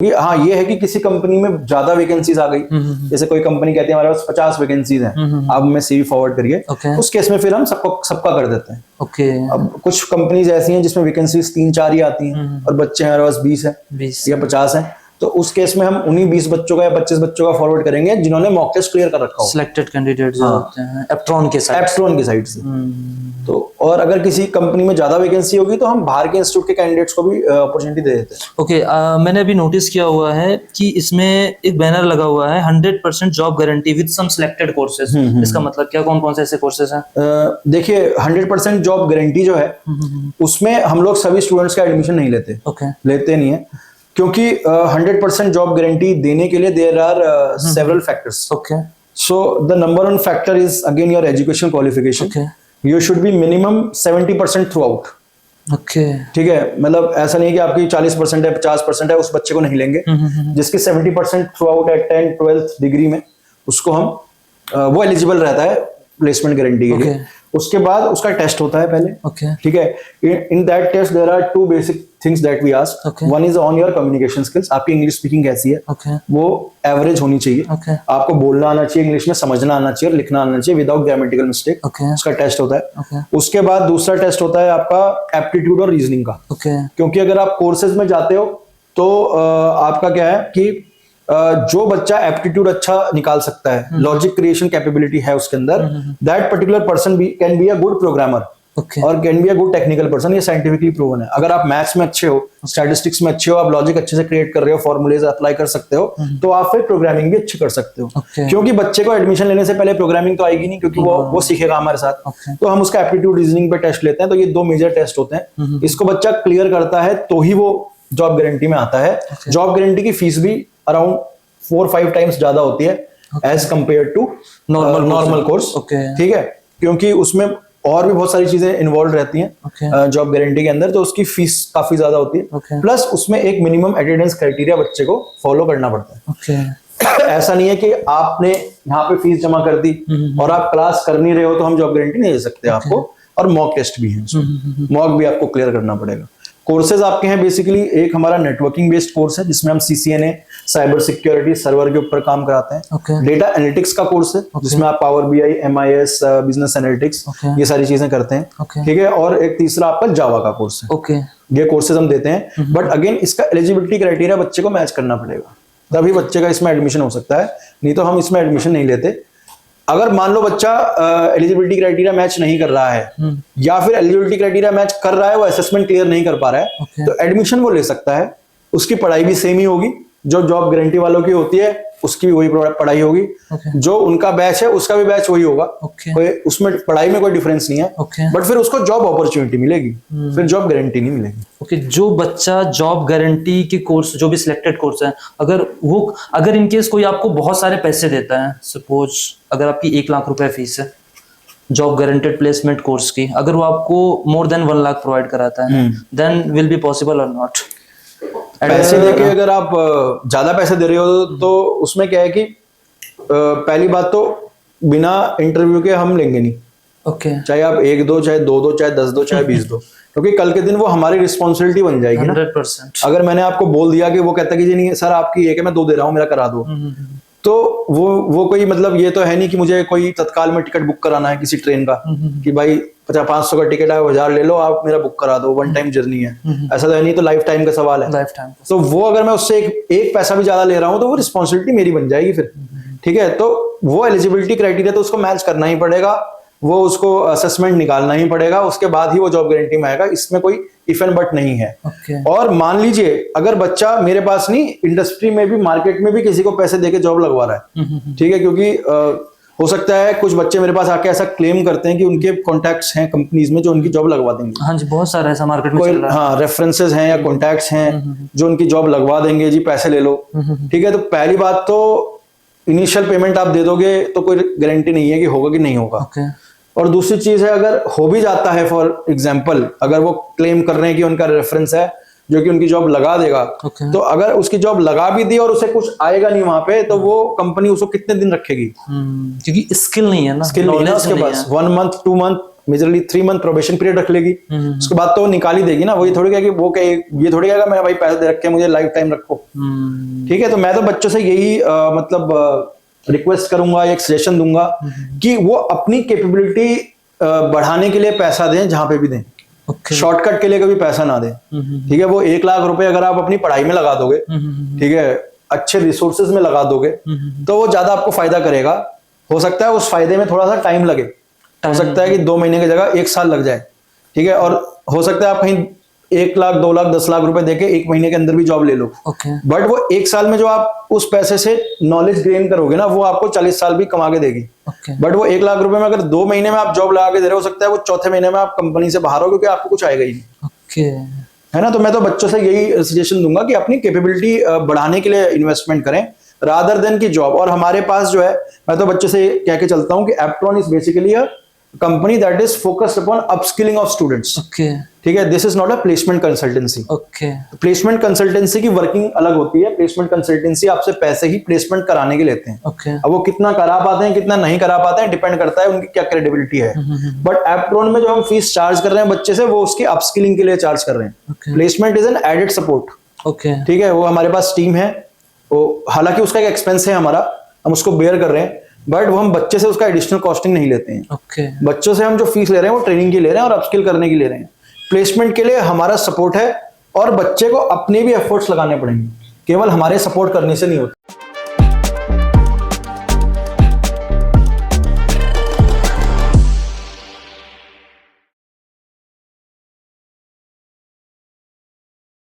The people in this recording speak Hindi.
हाँ, ये है कि किसी कंपनी में ज्यादा वैकेंसीज आ गई, जैसे कोई कंपनी कहती है हमारे पास 50 वैकेंसीज हैं, आप हमें सीवी फॉरवर्ड करिए, उस केस में फिर हम सबका कर देते हैं। अब कुछ कंपनीज ऐसी हैं जिसमें वैकेंसीज 3-4 ही आती हैं और बच्चे हमारे पास 20 है या 50 है, तो उस केस में हम उन्हीं 20 बच्चों का या 25 बच्चों का फॉरवर्ड करेंगे जिन्होंने मॉक टेस्ट क्लियर कर रखा हो, सिलेक्टेड कैंडिडेट जो होते हैं एप्ट्रॉन की साइड से। तो और अगर किसी कंपनी में ज्यादा वैकेंसी होगी तो हम बाहर के इंस्टीट्यूट के कैंडिडेट्स को भी अपॉर्चुनिटी दे देते हैं। ओके, मैंने अभी नोटिस किया हुआ है कि इसमें एक बैनर लगा हुआ है 100% job guarantee with some selected courses. इसका मतलब क्या, कौन कौन से ऐसे कोर्सेज हैं? देखिए 100% जॉब गारंटी जो है उसमें हम लोग सभी स्टूडेंट्स का एडमिशन नहीं लेते, लेते नहीं है, क्योंकि 100% जॉब गारंटी देने के लिए there are several factors. So the number one factor is again your education qualification. You should be minimum 70% throughout. ठीक है, मतलब ऐसा नहीं कि आपकी 40% है 50% है उस बच्चे को नहीं लेंगे। जिसकी 70% थ्रू आउट है 10th-12th डिग्री में, उसको हम वो एलिजिबल रहता है प्लेसमेंट गारंटी के लिए। उसके बाद उसका टेस्ट होता है पहले। ठीक है, in that test there are 2 basic things that we ask. One is on your communication skills, आपकी इंग्लिश स्पीकिंग कैसी है, वो एवरेज होनी चाहिए। आपको बोलना आना चाहिए इंग्लिश में, समझना आना चाहिए, लिखना आना चाहिए विदाउट ग्रामेटिकल मिस्टेक। उसका टेस्ट होता है। उसके बाद दूसरा टेस्ट होता है आपका एप्टीट्यूड और रीजनिंग का। क्योंकि अगर आप कोर्सेज में जाते हो तो आपका क्या है कि जो बच्चा एप्टीट्यूड अच्छा निकाल सकता है, लॉजिक क्रिएशन कैपेबिलिटी है उसके अंदर, that particular person can be a good programmer और can be a good technical person. ये साइंटिफिकली प्रूवन है। अगर आप मैथ्स में अच्छे हो, स्टैटिस्टिक्स में अच्छे हो, आप लॉजिक अच्छे से क्रिएट कर रहे हो, फॉर्मूलेज अप्लाई कर सकते हो, तो आप फिर प्रोग्रामिंग भी अच्छी कर सकते हो। क्योंकि बच्चे को एडमिशन लेने से पहले प्रोग्रामिंग तो आएगी नहीं, क्योंकि वो सीखेगा हमारे साथ। तो हम उसका एप्टीट्यूड रीजनिंग पे टेस्ट लेते हैं। तो ये 2 मेजर टेस्ट होते हैं। इसको बच्चा क्लियर करता है तो ही वो जॉब गारंटी में आता है। जॉब गारंटी की फीस भी अराउंड 4-5 टाइम्स ज्यादा होती है as compared to normal course. ठीक है, क्योंकि उसमें और भी बहुत सारी चीजें इन्वॉल्व रहती हैं जॉब गारंटी के अंदर, तो उसकी फीस काफी ज्यादा होती है। प्लस उसमें एक मिनिमम अटेंडेंस क्राइटेरिया बच्चे को फॉलो करना पड़ता है। ऐसा नहीं है कि आपने यहाँ पे फीस जमा कर दी और आप क्लास कर नहीं रहे हो तो हम जॉब गारंटी नहीं दे सकते आपको। और मॉक टेस्ट भी है, मॉक भी आपको क्लियर करना पड़ेगा। कोर्सेज आपके हैं बेसिकली, एक हमारा नेटवर्किंग बेस्ड कोर्स है जिसमें हम CCNA, साइबर सिक्योरिटी, सर्वर के ऊपर काम कराते हैं। डेटा एनालिटिक्स का कोर्स है जिसमें आप power BI, MIS, business analytics, ये सारी चीजें करते हैं। ठीक है, और एक तीसरा आपका जावा का कोर्स है। ये कोर्सेज हम देते हैं, बट अगेन इसका एलिजिबिलिटी क्राइटेरिया बच्चे को मैच करना पड़ेगा, तभी बच्चे का इसमें एडमिशन हो सकता है, नहीं तो हम इसमें एडमिशन नहीं लेते। अगर मान लो बच्चा एलिजिबिलिटी क्राइटेरिया मैच नहीं कर रहा है या फिर एलिजिबिलिटी क्राइटेरिया मैच कर रहा है, वो असेसमेंट क्लियर नहीं कर पा रहा है, तो एडमिशन वो ले सकता है। उसकी पढ़ाई भी सेम ही होगी, जो जॉब गारंटी वालों की होती है उसकी भी वही पढ़ाई होगी। जो उनका बैच है उसका भी बैच वही होगा। उसमें पढ़ाई में कोई डिफरेंस नहीं है, बट फिर उसको जॉब अपॉर्चुनिटी मिलेगी, फिर जॉब गारंटी नहीं मिलेगी। जो बच्चा जॉब गारंटी के कोर्स, जो भी सिलेक्टेड कोर्स है, अगर इनकेस कोई आपको बहुत सारे पैसे देता है, सपोज अगर आपकी 1 लाख रुपए फीस है जॉब गारंटेड प्लेसमेंट कोर्स की, अगर वो आपको मोर देन 1 लाख प्रोवाइड कराता है, देन विल बी पॉसिबल और नॉट? पैसे देके अगर आप ज्यादा पैसे दे रहे हो तो उसमें क्या है कि पहली बात तो बिना इंटरव्यू के हम लेंगे नहीं। चाहे आप 1 दो, चाहे 2 दो, चाहे 10 दो, चाहे 20 दो, क्योंकि कल के दिन वो हमारी रिस्पॉन्सिबिलिटी बन जाएगी ना। 100%। अगर मैंने आपको बोल दिया कि वो कहता कि जी नहीं सर आपकी 1 है, मैं 2 दे रहा हूँ, मेरा करा दो, तो वो कोई मतलब ये तो है नहीं कि मुझे कोई तत्काल में टिकट बुक कराना है किसी ट्रेन का कि भाई 50-500 का टिकट है, 1000 ले लो, आप मेरा बुक करा दो, 1 टाइम जर्नी है। ऐसा तो है नहीं, तो लाइफ टाइम का सवाल है। तो वो अगर मैं उससे एक पैसा भी ज्यादा ले रहा हूँ तो वो रिस्पॉन्सिबिलिटी मेरी बन जाएगी फिर। ठीक है, तो वो एलिजिबिलिटी क्राइटेरिया तो उसको मैच करना ही पड़ेगा, वो उसको असेसमेंट निकालना ही पड़ेगा, उसके बाद ही वो जॉब गारंटी में आएगा। इसमें कोई इफ एंड बट नहीं है। और मान लीजिए अगर बच्चा मेरे पास नहीं, इंडस्ट्री में भी, मार्केट में भी किसी को पैसे देके जॉब लगवा रहा है, ठीक है, क्योंकि हो सकता है कुछ बच्चे मेरे पास आके ऐसा क्लेम करते हैं कि उनके कॉन्टैक्ट्स हैं कंपनीज में जो उनकी जॉब लगवा देंगे। हाँ जी, बहुत सारा ऐसा मार्केट में चल रहा है। हाँ, रेफरेंसेस हैं या कॉन्टैक्ट्स हैं जो उनकी जॉब लगवा देंगे, जी पैसे ले लो। ठीक है, तो पहली बात तो इनिशियल पेमेंट आप दे दोगे तो कोई गारंटी नहीं है कि होगा कि नहीं होगा। और दूसरी चीज है, अगर हो भी जाता है, फॉर एग्जाम्पल अगर वो क्लेम कर रहे हैं कि उनका रेफरेंस है जो कि उनकी जॉब लगा देगा, तो अगर उसकी जॉब लगा भी दी और उसे कुछ आएगा नहीं वहां पे, तो वो कंपनी उसको कितने दिन रखेगी? क्योंकि स्किल नहीं है ना, स्किल नहीं है उसके पास। 1 month 2 month majorly 3 month probation period रख लेगी, उसके बाद तो निकाल ही देगी ना। वही थोड़ी क्या कि वो क्या ये थोड़ी क्या मैं भाई पैसे दे रखे मुझे लाइफ टाइम रखो। ठीक है, तो मैं तो बच्चों से यही मतलब रिक्वेस्ट करूंगा, एक सजेशन दूंगा कि वो अपनी कैपेबिलिटी बढ़ाने के लिए पैसा दें जहां पे भी दें, शॉर्टकट के लिए कभी पैसा ना दें। ठीक है, वो 1 लाख रुपए अगर आप अपनी पढ़ाई में लगा दोगे, ठीक है, अच्छे रिसोर्सेज में लगा दोगे, तो वो ज्यादा आपको फायदा करेगा। हो सकता है उस फायदे में थोड़ा सा टाइम लगे, हो सकता है कि 2 महीने की जगह 1 साल लग जाए। ठीक है, और हो सकता है आप कहीं 1 लाख 2 लाख 10 लाख रुपए देके 1 महीने के अंदर भी जॉब ले लो। बट वो 1 साल में जो आप उस पैसे से नॉलेज गेन करोगे ना, वो आपको 40 साल भी कमा के देगी। बट वो 1 लाख रुपए में अगर 2 महीने में आप जॉब लगा के दे रहे हो सकता है वो चौथे महीने में आप कंपनी से बाहर हो, क्योंकि आपको कुछ आएगा ही नहीं। है ना, तो मैं तो बच्चों से यही सजेशन दूंगा कि अपनी कैपेबिलिटी बढ़ाने के लिए इन्वेस्टमेंट करें रादर देन की जॉब। और हमारे पास जो है, मैं तो बच्चों से कह के चलता हूं कि Aptron is basically a company that is focused upon upskilling of students. ठीक है, this is not a placement consultancy. Placement consultancy की वर्किंग अलग होती है। प्लेसमेंट कंसल्टेंसी आपसे पैसे ही प्लेसमेंट कराने के लेते हैं। अब वो कितना करा पाते हैं कितना नहीं करा पाते हैं डिपेंड करता है उनकी क्या क्रेडिबिलिटी है। बट एप्ट्रॉन में जो हम फीस चार्ज कर रहे हैं बच्चे से, वो उसकी अपस्किलिंग के लिए चार्ज कर रहे हैं। Placement is an added support. ठीक है, वो हमारे पास टीम है, वो हालांकि उसका एक एक्सपेंस है हमारा, हम उसको बेयर कर रहे हैं, बट वो हम बच्चे से उसका एडिशनल कॉस्टिंग नहीं लेते हैं। बच्चों से हम जो फीस ले रहे हैं वो ट्रेनिंग की ले रहे हैं और अपस्किल करने की ले रहे हैं। प्लेसमेंट के लिए हमारा सपोर्ट है और बच्चे को अपने भी एफर्ट्स लगाने पड़ेंगे, केवल हमारे सपोर्ट करने से नहीं होता।